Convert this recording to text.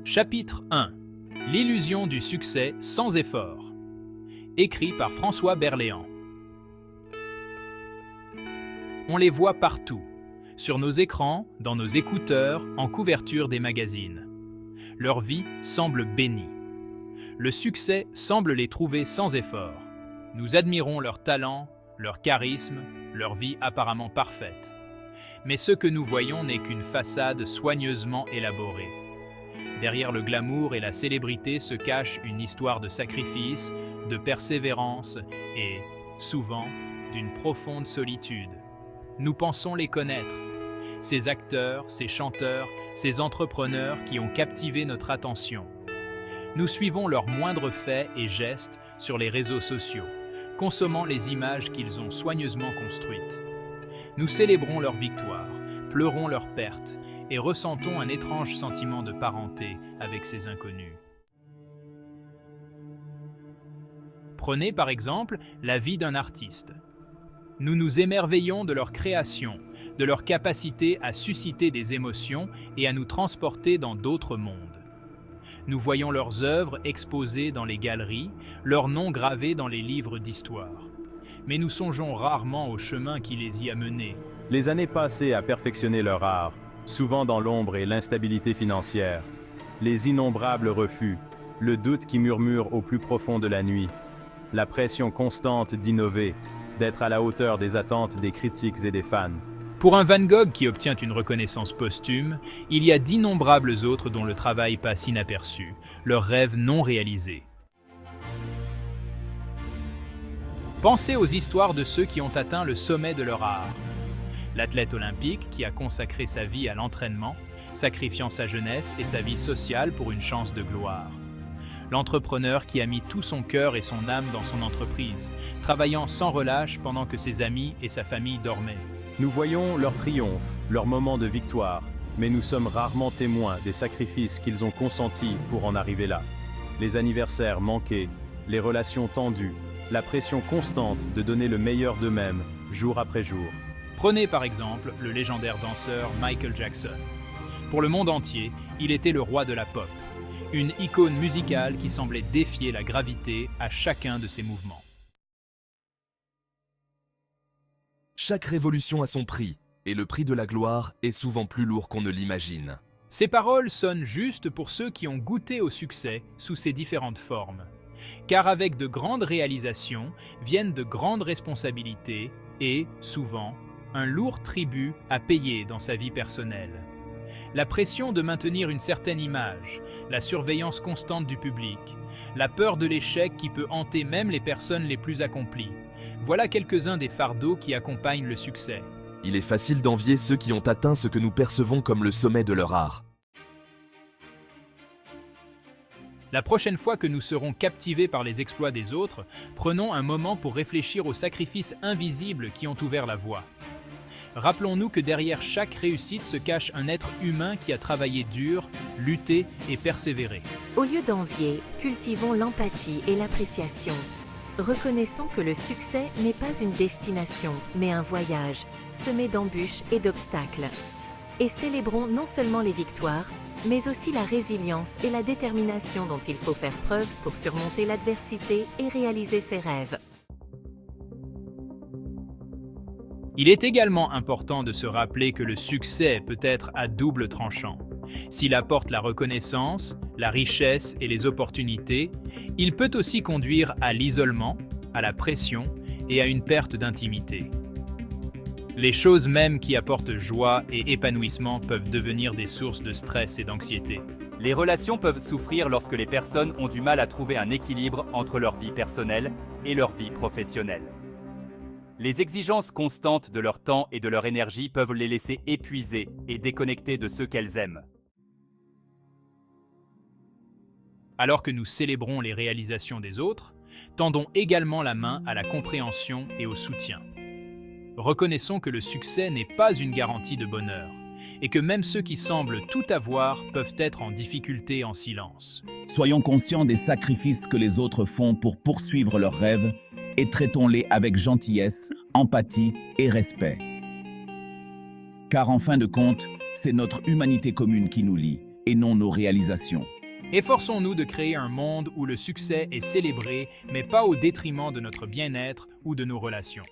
Chapitre 1. L'illusion du succès sans effort. Écrit par François Berléand. On les voit partout, sur nos écrans, dans nos écouteurs, en couverture des magazines. Leur vie semble bénie. Le succès semble les trouver sans effort. Nous admirons leur talent, leur charisme, leur vie apparemment parfaite. Mais ce que nous voyons n'est qu'une façade soigneusement élaborée. Derrière le glamour et la célébrité se cache une histoire de sacrifice, de persévérance et, souvent, d'une profonde solitude. Nous pensons les connaître. Ces acteurs, ces chanteurs, ces entrepreneurs qui ont captivé notre attention. Nous suivons leurs moindres faits et gestes sur les réseaux sociaux, consommant les images qu'ils ont soigneusement construites. Nous célébrons leurs victoires, pleurons leurs pertes et ressentons un étrange sentiment de parenté avec ces inconnus. Prenez par exemple la vie d'un artiste. Nous nous émerveillons de leur création, de leur capacité à susciter des émotions et à nous transporter dans d'autres mondes. Nous voyons leurs œuvres exposées dans les galeries, leurs noms gravés dans les livres d'histoire. Mais nous songeons rarement au chemin qui les y a menés. Les années passées à perfectionner leur art, souvent dans l'ombre et l'instabilité financière, les innombrables refus, le doute qui murmure au plus profond de la nuit, la pression constante d'innover, d'être à la hauteur des attentes des critiques et des fans. Pour un Van Gogh qui obtient une reconnaissance posthume, il y a d'innombrables autres dont le travail passe inaperçu, leurs rêves non réalisés. Pensez aux histoires de ceux qui ont atteint le sommet de leur art. L'athlète olympique qui a consacré sa vie à l'entraînement, sacrifiant sa jeunesse et sa vie sociale pour une chance de gloire. L'entrepreneur qui a mis tout son cœur et son âme dans son entreprise, travaillant sans relâche pendant que ses amis et sa famille dormaient. Nous voyons leurs triomphes, leurs moments de victoire, mais nous sommes rarement témoins des sacrifices qu'ils ont consentis pour en arriver là. Les anniversaires manqués, les relations tendues, la pression constante de donner le meilleur d'eux-mêmes, jour après jour. Prenez par exemple le légendaire danseur Michael Jackson. Pour le monde entier, il était le roi de la pop, une icône musicale qui semblait défier la gravité à chacun de ses mouvements. Chaque révolution a son prix, et le prix de la gloire est souvent plus lourd qu'on ne l'imagine. Ces paroles sonnent justes pour ceux qui ont goûté au succès sous ses différentes formes. Car avec de grandes réalisations viennent de grandes responsabilités et, souvent, un lourd tribut à payer dans sa vie personnelle. La pression de maintenir une certaine image, la surveillance constante du public, la peur de l'échec qui peut hanter même les personnes les plus accomplies. Voilà quelques-uns des fardeaux qui accompagnent le succès. Il est facile d'envier ceux qui ont atteint ce que nous percevons comme le sommet de leur art. La prochaine fois que nous serons captivés par les exploits des autres, prenons un moment pour réfléchir aux sacrifices invisibles qui ont ouvert la voie. Rappelons-nous que derrière chaque réussite se cache un être humain qui a travaillé dur, lutté et persévéré. Au lieu d'envier, cultivons l'empathie et l'appréciation. Reconnaissons que le succès n'est pas une destination, mais un voyage, semé d'embûches et d'obstacles. Et célébrons non seulement les victoires, mais aussi la résilience et la détermination dont il faut faire preuve pour surmonter l'adversité et réaliser ses rêves. Il est également important de se rappeler que le succès peut être à double tranchant. S'il apporte la reconnaissance, la richesse et les opportunités, il peut aussi conduire à l'isolement, à la pression et à une perte d'intimité. Les choses mêmes qui apportent joie et épanouissement peuvent devenir des sources de stress et d'anxiété. Les relations peuvent souffrir lorsque les personnes ont du mal à trouver un équilibre entre leur vie personnelle et leur vie professionnelle. Les exigences constantes de leur temps et de leur énergie peuvent les laisser épuisées et déconnectées de ceux qu'elles aiment. Alors que nous célébrons les réalisations des autres, tendons également la main à la compréhension et au soutien. Reconnaissons que le succès n'est pas une garantie de bonheur, et que même ceux qui semblent tout avoir peuvent être en difficulté en silence. Soyons conscients des sacrifices que les autres font pour poursuivre leurs rêves et traitons-les avec gentillesse, empathie et respect. Car en fin de compte, c'est notre humanité commune qui nous lie, et non nos réalisations. Efforçons-nous de créer un monde où le succès est célébré, mais pas au détriment de notre bien-être ou de nos relations.